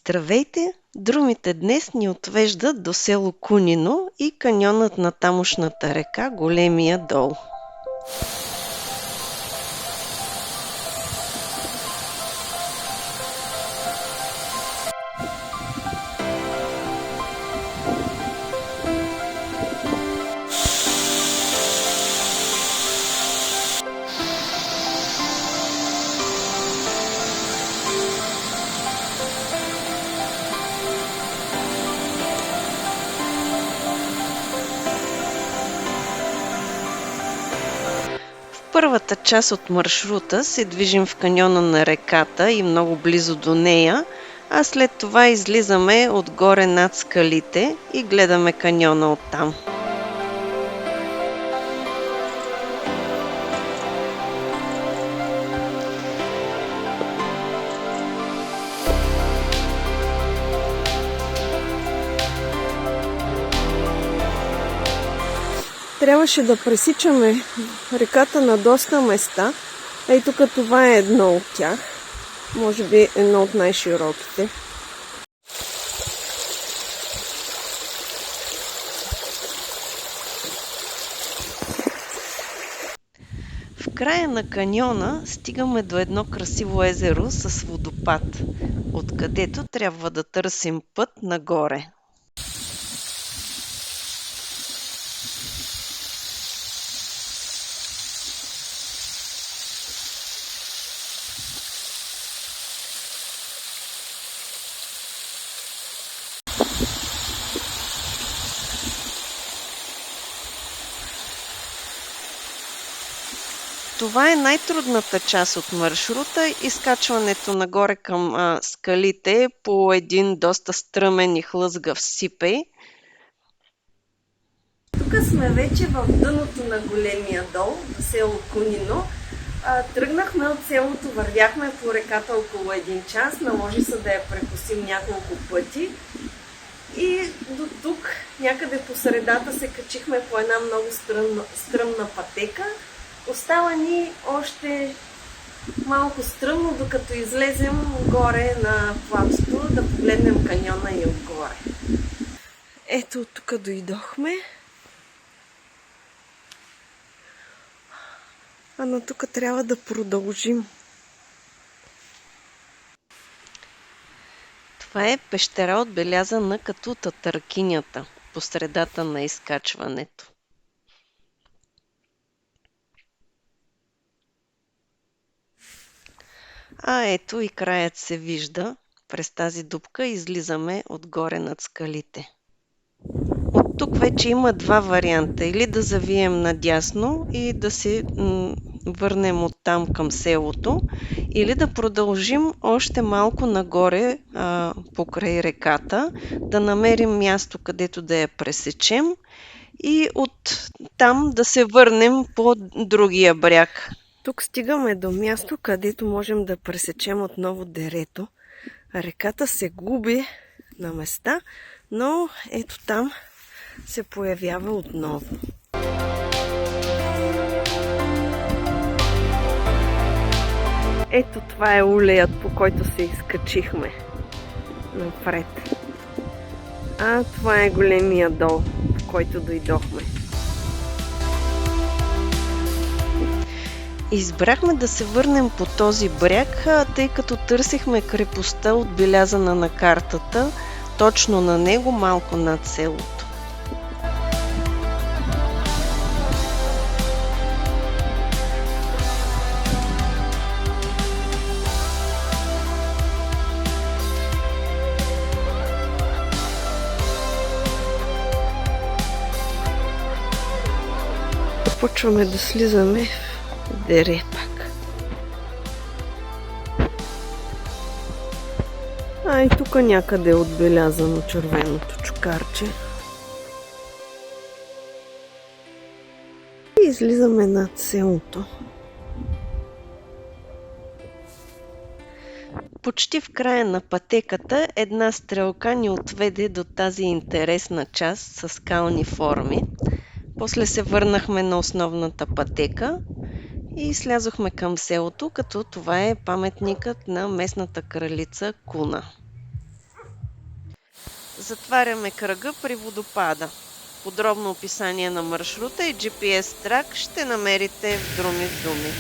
Здравейте! Друмите днес ни отвеждат до село Кунино и каньонът на тамошната река Големия дол. В първата част от маршрута се движим в каньона на реката и много близо до нея, а след това излизаме отгоре над скалите и гледаме каньона оттам. Трябваше да пресичаме реката на доста места. Ей тук това е едно от тях. Може би едно от най-широките. В края на каньона стигаме до едно красиво езеро с водопад, откъдето трябва да търсим път нагоре. Това е най-трудната част от маршрута – изкачването нагоре към скалите по един доста стръмен и хлъзгав сипей. Тук сме вече в дъното на Големия дол, на село Кунино. Тръгнахме от селото, вървяхме по реката около един час, наложи се да я прекосим няколко пъти. И до тук, някъде по средата, се качихме по една много стръмна пътека. Остава ни още малко стръмно, докато излезем горе на платото, да погледнем каньона и отгоре. Ето тук дойдохме. Но тук трябва да продължим. Това е пещера, отбелязана като Татаркинята, по средата на изкачването. Ето и краят се вижда. През тази дупка излизаме отгоре над скалите. От тук вече има два варианта. Или да завием надясно и да се върнем оттам към селото, или да продължим още малко нагоре покрай реката, да намерим място, където да я пресечем и от там да се върнем по другия бряг. Тук стигаме до място, където можем да пресечем отново дерето. Реката се губи на места, но ето там се появява отново. Ето това е улеят, по който се изкачихме напред. Това е Големия дол, по който дойдохме. Избрахме да се върнем по този бряг, тъй като търсихме крепостта, отбелязана на картата, точно на него, малко над селото. Почваме да слизаме в дере пак. И тук някъде е отбелязано червеното чукарче. И излизаме над селото. Почти в края на пътеката една стрелка ни отведе до тази интересна част с скални форми. После се върнахме на основната пътека и слязохме към селото, като това е паметникът на местната кралица Куна. Затваряме кръга при водопада. Подробно описание на маршрута и GPS трак ще намерите в Друми в Думи.